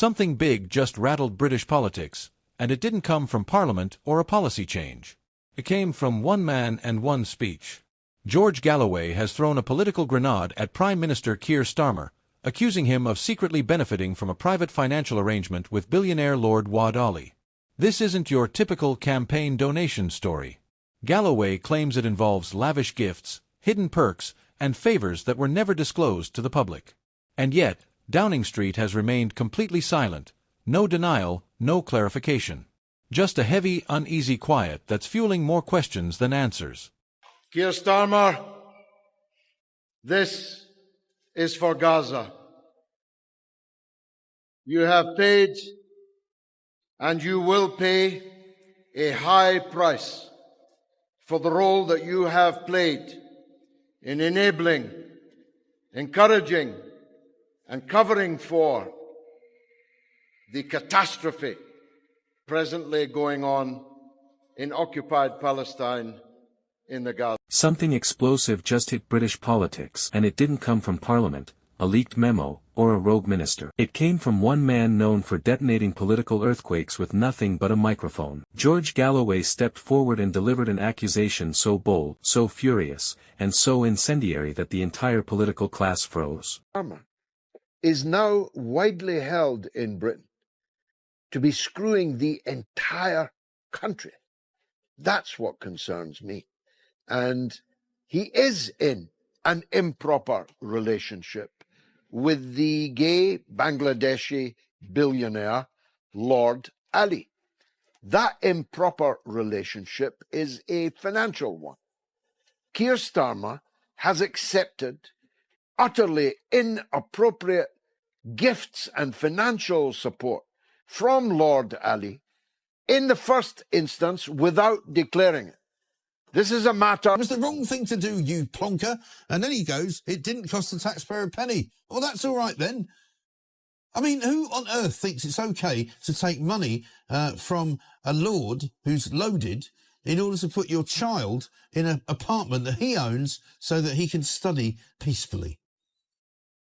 Something big just rattled British politics, and it didn't come from Parliament or a policy change. It came from one man and one speech. George Galloway has thrown a political grenade at Prime Minister Keir Starmer, accusing him of secretly benefiting from a private financial arrangement with billionaire Lord Alli. This isn't your typical campaign donation story. Galloway claims it involves lavish gifts, hidden perks, and favors that were never disclosed to the public. And yet, Downing Street has remained completely silent, no denial, no clarification. Just a heavy, uneasy quiet that's fueling more questions than answers. Keir Starmer, this is for Gaza. You have paid and you will pay a high price for the role that you have played in enabling, encouraging, and covering for the catastrophe presently going on in occupied Palestine in the Gaza. Something explosive just hit British politics, and it didn't come from Parliament, a leaked memo, or a rogue minister. It came from one man known for detonating political earthquakes with nothing but a microphone. George Galloway stepped forward and delivered an accusation so bold, so furious, and so incendiary that the entire political class froze. Starmer is now widely held in Britain to be screwing the entire country. That's what concerns me. And he is in an improper relationship with the gay Bangladeshi billionaire Lord Alli. That improper relationship is a financial one. Keir Starmer has accepted utterly inappropriate gifts and financial support from Lord Alli in the first instance without declaring it. This is a matter... It was the wrong thing to do, you plonker. And then he goes, it didn't cost the taxpayer a penny. Well, that's all right then. I mean, who on earth thinks it's okay to take money from a lord who's loaded in order to put your child in an apartment that he owns so that he can study peacefully?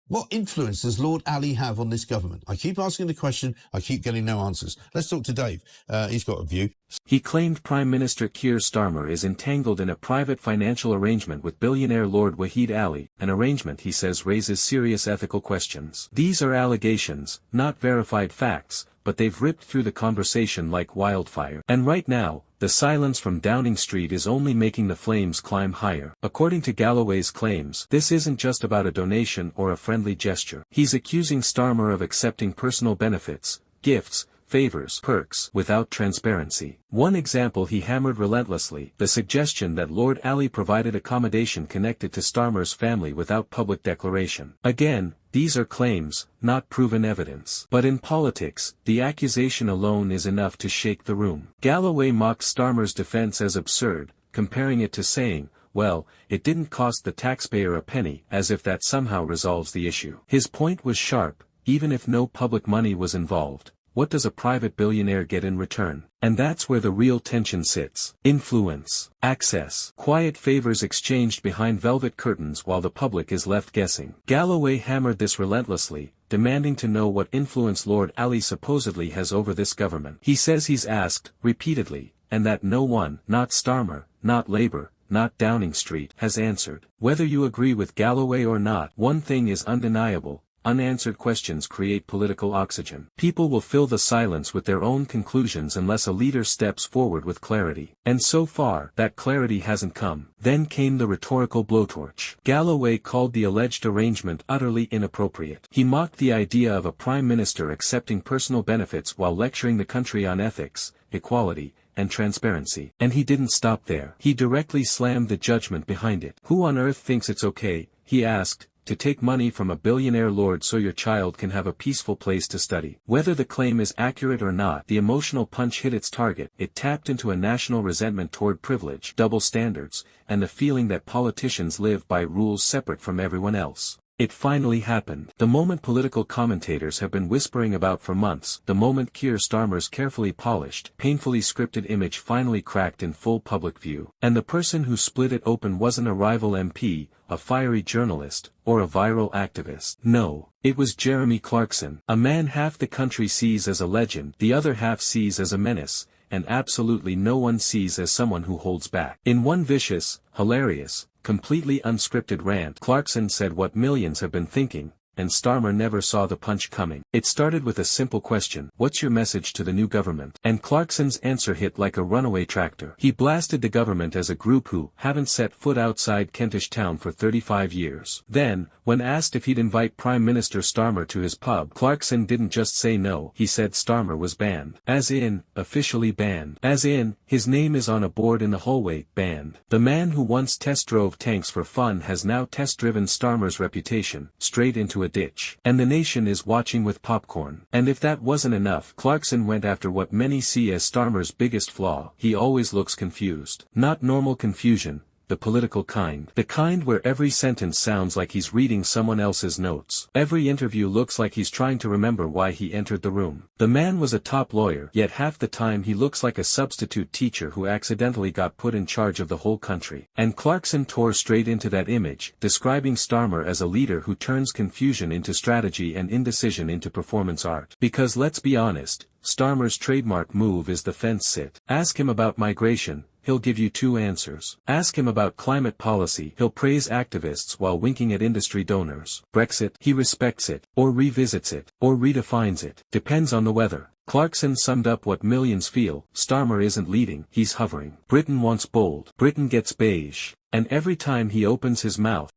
What influence does Lord Alli have on this government? I keep asking the question, I keep getting no answers. Let's talk to Dave. He's got a view. He claimed Prime Minister Keir Starmer is entangled in a private financial arrangement with billionaire Lord Alli, an arrangement he says raises serious ethical questions. These are allegations, not verified facts, but they've ripped through the conversation like wildfire. And right now, the silence from Downing Street is only making the flames climb higher. According to Galloway's claims, this isn't just about a donation or a friendly gesture. He's accusing Starmer of accepting personal benefits, gifts, favors, perks, without transparency. One example he hammered relentlessly, the suggestion that Lord Alli provided accommodation connected to Starmer's family without public declaration. Again, these are claims, not proven evidence. But in politics, the accusation alone is enough to shake the room. Galloway mocked Starmer's defense as absurd, comparing it to saying, well, it didn't cost the taxpayer a penny, as if that somehow resolves the issue. His point was sharp, even if no public money was involved. What does a private billionaire get in return? And that's where the real tension sits. Influence, access, quiet favors exchanged behind velvet curtains while the public is left guessing. Galloway hammered this relentlessly, demanding to know what influence Lord Alli supposedly has over this government. He says he's asked, repeatedly, and that no one, not Starmer, not Labour, not Downing Street, has answered. Whether you agree with Galloway or not, one thing is undeniable. Unanswered questions create political oxygen. People will fill the silence with their own conclusions unless a leader steps forward with clarity. And so far, that clarity hasn't come. Then came the rhetorical blowtorch. Galloway called the alleged arrangement utterly inappropriate. He mocked the idea of a prime minister accepting personal benefits while lecturing the country on ethics, equality, and transparency. And he didn't stop there. He directly slammed the judgment behind it. Who on earth thinks it's okay, he asked, to take money from a billionaire lord so your child can have a peaceful place to study? Whether the claim is accurate or not, the emotional punch hit its target. It tapped into a national resentment toward privilege, double standards, and the feeling that politicians live by rules separate from everyone else. It finally happened. The moment political commentators have been whispering about for months, the moment Keir Starmer's carefully polished, painfully scripted image finally cracked in full public view. And the person who split it open wasn't a rival MP, a fiery journalist, or a viral activist. No, it was Jeremy Clarkson, a man half the country sees as a legend, the other half sees as a menace, and absolutely no one sees as someone who holds back. In one vicious, hilarious, completely unscripted rant, Clarkson said what millions have been thinking, and Starmer never saw the punch coming. It started with a simple question: what's your message to the new government? And Clarkson's answer hit like a runaway tractor. He blasted the government as a group who haven't set foot outside Kentish town for 35 years. Then, when asked if he'd invite Prime Minister Starmer to his pub, Clarkson didn't just say no, he said Starmer was banned. As in, officially banned. As in, his name is on a board in the hallway, banned. The man who once test drove tanks for fun has now test-driven Starmer's reputation, straight into a ditch. And the nation is watching with popcorn. And if that wasn't enough, Clarkson went after what many see as Starmer's biggest flaw: he always looks confused. Not normal confusion, the political kind. The kind where every sentence sounds like he's reading someone else's notes. Every interview looks like he's trying to remember why he entered the room. The man was a top lawyer, yet half the time he looks like a substitute teacher who accidentally got put in charge of the whole country. And Clarkson tore straight into that image, describing Starmer as a leader who turns confusion into strategy and indecision into performance art. Because let's be honest, Starmer's trademark move is the fence sit. Ask him about migration, he'll give you two answers. Ask him about climate policy, he'll praise activists while winking at industry donors. Brexit, he respects it, or revisits it, or redefines it. Depends on the weather. Clarkson summed up what millions feel: Starmer isn't leading, he's hovering. Britain wants bold, Britain gets beige. And every time he opens his mouth,